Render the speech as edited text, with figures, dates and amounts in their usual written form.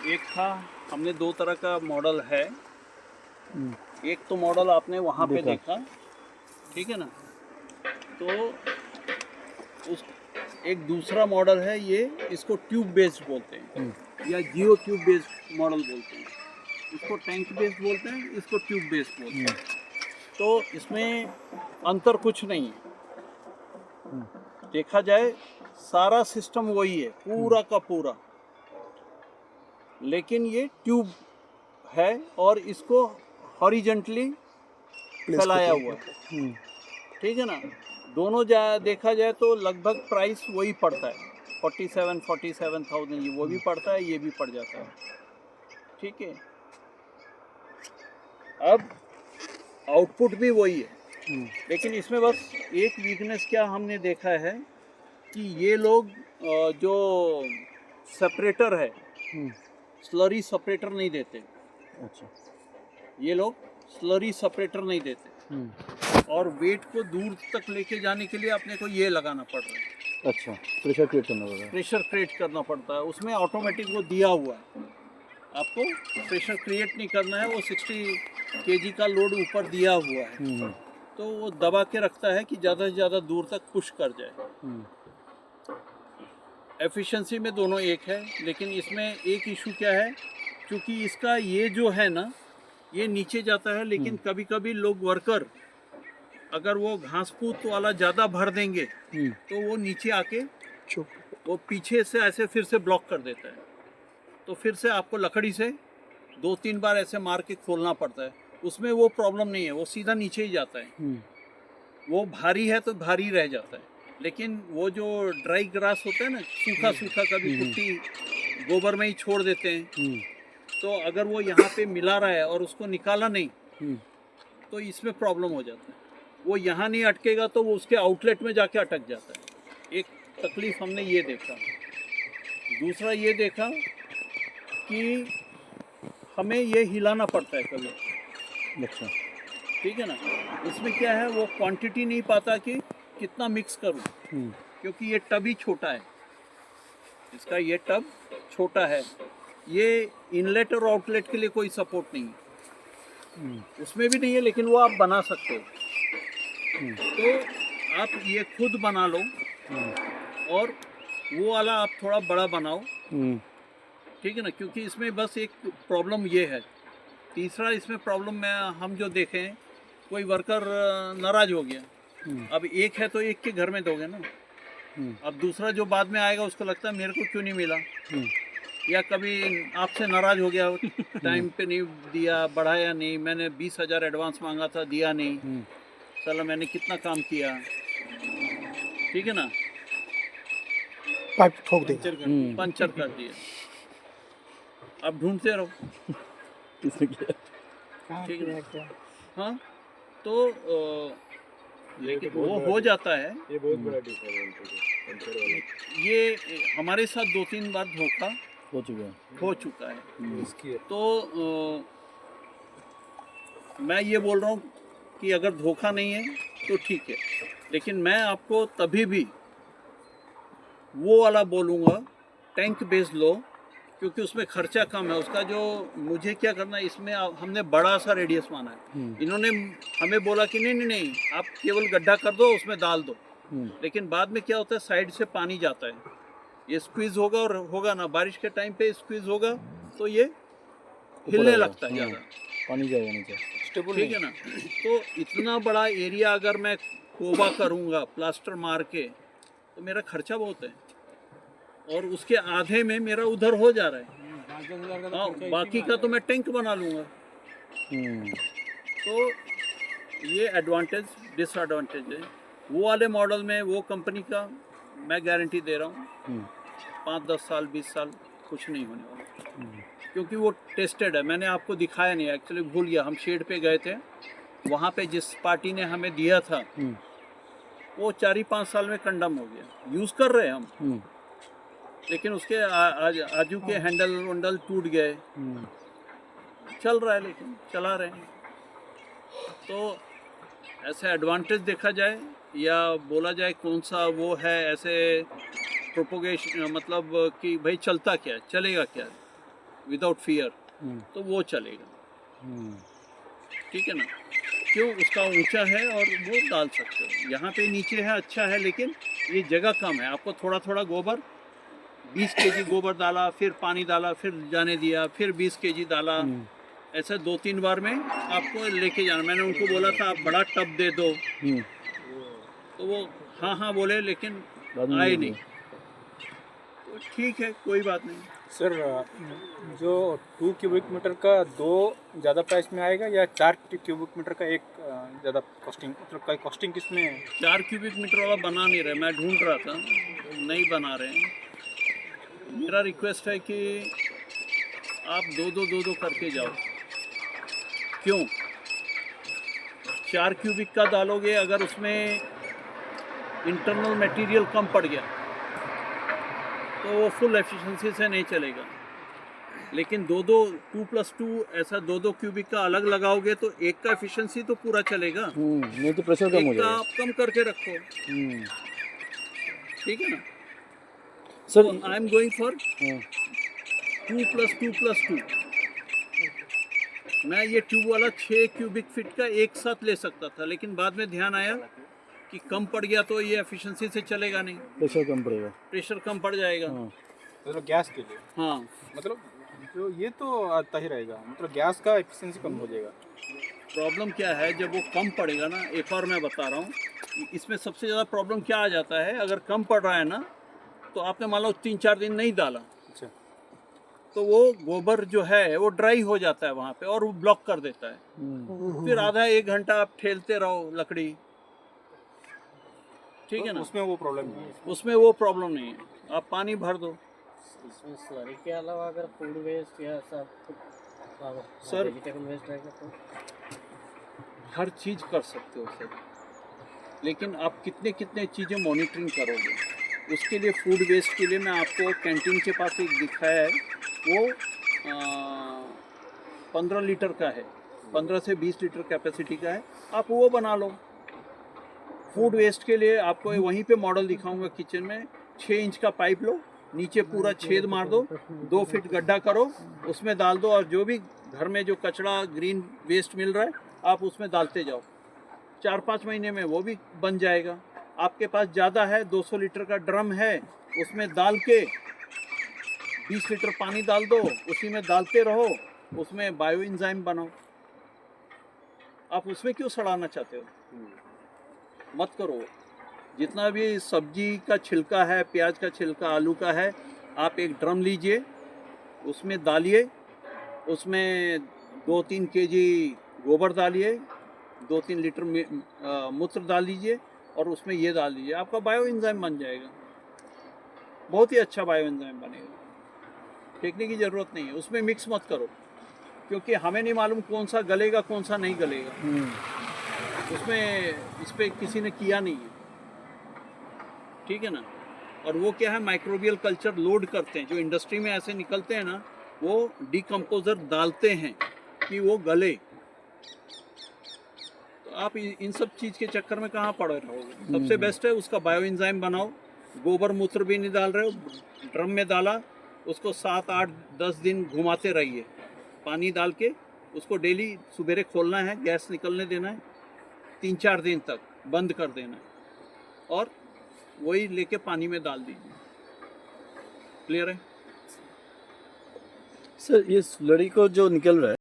एक था, हमने दो तरह का मॉडल है। एक तो मॉडल आपने वहाँ पे देखा, ठीक है ना। तो उस एक दूसरा मॉडल है, ये इसको ट्यूब बेस्ड बोलते हैं या जियो ट्यूब बेस्ड मॉडल बोलते हैं। इसको टैंक बेस्ड बोलते हैं, इसको ट्यूब बेस्ड बोलते हैं। तो इसमें अंतर कुछ नहीं है, देखा जाए सारा सिस्टम वही है पूरा का पूरा, लेकिन ये ट्यूब है और इसको हॉरिजेंटली फैलाया हुआ है, ठीक है ना। दोनों देखा जाए तो लगभग प्राइस वही पड़ता है, 47,000 ये वो भी पड़ता है, ये भी पड़ जाता है, ठीक है। अब आउटपुट भी वही है, लेकिन इसमें बस एक वीकनेस क्या हमने देखा है कि ये लोग जो सेपरेटर है, स्लरी सेपरेटर नहीं देते। अच्छा, ये लोग स्लरी सेपरेटर नहीं देते और वेट को दूर तक लेके जाने के लिए अपने को ये लगाना पड़ रहा है। अच्छा, प्रेशर क्रिएट करना पड़ता है। प्रेशर क्रिएट करना पड़ता है, उसमें ऑटोमेटिक वो दिया हुआ है, आपको प्रेशर क्रिएट नहीं करना है। वो 60 kg का लोड ऊपर दिया हुआ है, तो वो दबा के रखता है कि ज़्यादा से ज़्यादा दूर तक पुश कर जाए। एफिशिएंसी में दोनों एक है, लेकिन इसमें एक इशू क्या है, क्योंकि इसका ये जो है ना, ये नीचे जाता है, लेकिन कभी कभी लोग वर्कर अगर वो घास फूस वाला ज़्यादा भर देंगे तो वो नीचे आके वो पीछे से ऐसे फिर से ब्लॉक कर देता है। तो फिर से आपको लकड़ी से 2-3 बार ऐसे मार के खोलना पड़ता है। उसमें वो प्रॉब्लम नहीं है, वो सीधा नीचे ही जाता है। वो भारी है तो भारी रह जाता है, लेकिन वो जो ड्राई ग्रास होता है ना, सूखा सूखा, कभी कुट्टी गोबर में ही छोड़ देते हैं, तो अगर वो यहाँ पे मिला रहा है और उसको निकाला नहीं तो इसमें प्रॉब्लम हो जाता है। वो यहाँ नहीं अटकेगा तो वो उसके आउटलेट में जाके अटक जाता है। एक तकलीफ हमने ये देखा। दूसरा ये देखा कि हमें ये हिलाना पड़ता है कभी। अच्छा, ठीक है ना। इसमें क्या है, वो क्वांटिटी नहीं पाता कि कितना मिक्स करूं, क्योंकि ये टब ही छोटा है, इसका ये टब छोटा है। ये इनलेट और आउटलेट के लिए कोई सपोर्ट नहीं है, उसमें भी नहीं है, लेकिन वो आप बना सकते हो। तो आप ये खुद बना लो और वो वाला आप थोड़ा बड़ा बनाओ, ठीक है ना। क्योंकि इसमें बस एक प्रॉब्लम ये है। तीसरा इसमें प्रॉब्लम में हम जो देखें, कोई वर्कर नाराज हो गया, अब एक है तो एक के घर में दोगे ना, अब दूसरा जो बाद में आएगा उसको लगता है मेरे को क्यों नहीं मिला, या कभी आपसे नाराज हो गया, टाइम पे नहीं दिया, बढ़ाया नहीं, मैंने 20,000 एडवांस मांगा था, दिया नहीं, चलो मैंने कितना काम किया, ठीक है ना, पाइप ठोक दे, पंचर कर दिया, अब ढूंढते रहो, ठीक है। हाँ, तो लेकिन वो हो जाता है। ये बहुत बड़ा डिफरेंस है। ये हमारे साथ 2-3 बार धोखा हो चुका है। तो मैं ये बोल रहा हूँ कि अगर धोखा नहीं है तो ठीक है, लेकिन मैं आपको तभी भी वो वाला बोलूँगा, टैंक बेस्ड लो, क्योंकि उसमें खर्चा कम है। उसका जो मुझे क्या करना है, इसमें हमने बड़ा सा रेडियस माना है। इन्होंने हमें बोला कि नहीं नहीं नहीं, आप केवल गड्ढा कर दो, उसमें डाल दो, लेकिन बाद में क्या होता है, साइड से पानी जाता है, ये स्क्वीज होगा, और होगा ना बारिश के टाइम पे स्क्वीज होगा तो ये हिलने लगता है ज़्यादा, पानी जाएगा नीचे, ठीक है ना। तो इतना बड़ा एरिया अगर मैं कोबा करूँगा प्लास्टर मार के, तो मेरा खर्चा बहुत है, और उसके आधे में मेरा उधर हो जा रहा है। हाँ, बाकी का तो मैं टैंक बना लूँगा। तो ये एडवांटेज डिसएडवांटेज है। वो वाले मॉडल में वो कंपनी का मैं गारंटी दे रहा हूँ, 5-10 साल 20 साल कुछ नहीं होने वाला, क्योंकि वो टेस्टेड है। मैंने आपको दिखाया नहीं, एक्चुअली भूल गया, हम शेड पे गए थे, वहाँ पे जिस पार्टी ने हमें दिया था वो 4-5 साल में कंडम हो गया। यूज़ कर रहे हैं हम, लेकिन उसके आजू के हैंडल वंडल टूट गए, चल रहा है लेकिन चला रहे हैं। तो ऐसे एडवांटेज देखा जाए या बोला जाए कौन सा वो है, ऐसे प्रोपोगेशन मतलब कि भाई चलता क्या है, चलेगा क्या है, विदाउट फियर, हम्म, तो वो चलेगा। हम्म, ठीक है ना, क्यों उसका ऊंचा है और वो डाल सकते हो। यहाँ पे नीचे है अच्छा है, लेकिन ये जगह कम है। आपको थोड़ा थोड़ा गोबर, 20 केजी गोबर डाला, फिर पानी डाला, फिर जाने दिया, फिर 20 केजी डाला, हम्म, ऐसा 2-3 बार में आपको लेके जाना। मैंने उनको बोला था आप बड़ा टब दे दो, हम्म, तो वो हाँ हाँ बोले, लेकिन बाद में आए नहीं नहीं। तो ठीक है, कोई बात नहीं। सर जो 2 क्यूबिक मीटर का 2 ज़्यादा प्राइस में आएगा या 4 क्यूबिक मीटर का एक ज़्यादा कॉस्टिंग, मतलब का कॉस्टिंग किसमें? 4 क्यूबिक मीटर वाला बना नहीं रहे, मैं ढूंढ रहा था, नहीं बना रहे हैं। मेरा रिक्वेस्ट है कि आप दो करके जाओ। क्यों? 4 क्यूबिक का डालोगे, अगर उसमें इंटरनल मटेरियल कम पड़ गया तो वो फुल एफिशिएंसी से नहीं चलेगा। लेकिन 2+2 ऐसा 2 क्यूबिक का अलग लगाओगे तो एक का एफिशिएंसी तो पूरा चलेगा, नहीं तो प्रेशर कम हो एक का जाएगा। आप कम करके रखो। हम्म, ठीक है ना, सर तो आई एम गोइंग फॉर हाँ, 2+2+2। मैं ये ट्यूब वाला 6 क्यूबिक फीट का एक साथ ले सकता था, लेकिन बाद में ध्यान आया कि कम पड़ गया तो ये एफिशिएंसी से चलेगा नहीं, प्रेशर कम पड़ेगा। प्रेशर कम पड़ जाएगा। हाँ, मतलब गैस के लिए, हाँ, मतलब जो ये तो आता ही रहेगा, मतलब गैस का एफिशिएंसी कम हो जाएगा। प्रॉब्लम क्या है, जब वो कम पड़ेगा ना, एक और मैं बता रहा हूँ, इसमें सबसे ज़्यादा प्रॉब्लम क्या आ जाता है, अगर कम पड़ रहा है ना, तो आपने मान लो 3-4 दिन नहीं डाला, अच्छा, तो वो गोबर जो है वो ड्राई हो जाता है वहाँ पे और वो ब्लॉक कर देता है। फिर आधा 1 घंटा आप ठेलते रहो लकड़ी। ठीक है ना, उसमें वो प्रॉब्लम नहीं है। उसमें वो प्रॉब्लम नहीं है, आप पानी भर दो। इसमें स्लरी के अलावा अगर फूड वेस्ट या सब सर, वेजिटेबल वेस्ट रहेगा तो हर चीज़ कर सकते हो सर, लेकिन आप कितने कितने चीज़ें मॉनिटरिंग करोगे। उसके लिए फूड वेस्ट के लिए मैं आपको कैंटीन के पास एक दिखाया है, वो 15 लीटर का है, 15 से 20 लीटर कैपेसिटी का है, आप वो बना लो। फूड वेस्ट के लिए आपको वहीं पे मॉडल दिखाऊंगा किचन में। 6 इंच का पाइप लो, नीचे पूरा छेद मार दो, 2 फीट गड्ढा करो, उसमें डाल दो, और जो भी घर में जो कचरा ग्रीन वेस्ट मिल रहा है आप उसमें डालते जाओ। 4-5 महीने में वो भी बन जाएगा। आपके पास ज़्यादा है, 200 लीटर का ड्रम है, उसमें डाल के 20 लीटर पानी डाल दो, उसी में डालते रहो, उसमें बायो एंजाइम बनाओ। आप उसमें क्यों सड़ाना चाहते हो? मत करो। जितना भी सब्जी का छिलका है, प्याज का छिलका, आलू का है, आप एक ड्रम लीजिए, उसमें डालिए, उसमें 2-3 केजी गोबर डालिए, 2-3 लीटर मूत्र डाल दीजिए, और उसमें ये डाल दीजिए, आपका बायो एंजाइम बन जाएगा। बहुत ही अच्छा बायो एंजाइम बनेगा। फेंकने की ज़रूरत नहीं है, उसमें मिक्स मत करो, क्योंकि हमें नहीं मालूम कौन सा गलेगा कौन सा नहीं गलेगा। उसमें इस पर किसी ने किया नहीं है। ठीक है ना, और वो क्या है, माइक्रोबियल कल्चर लोड करते हैं, जो इंडस्ट्री में ऐसे निकलते हैं ना, वो डिकम्पोजर डालते हैं कि वो गले। तो आप इन सब चीज़ के चक्कर में कहाँ पड़े रहोगे। सबसे बेस्ट है उसका बायो एंजाइम बनाओ। गोबर मूत्र भी नहीं डाल रहे हो, ड्रम में डाला, उसको 7-8-10 दिन घुमाते रहिए, पानी डाल के उसको डेली सुबेरे खोलना है, गैस निकलने देना है, 3-4 दिन तक बंद कर देना है, और वही लेके पानी में डाल दीजिए। क्लियर है? सर ये स्लरी को जो निकल रहा है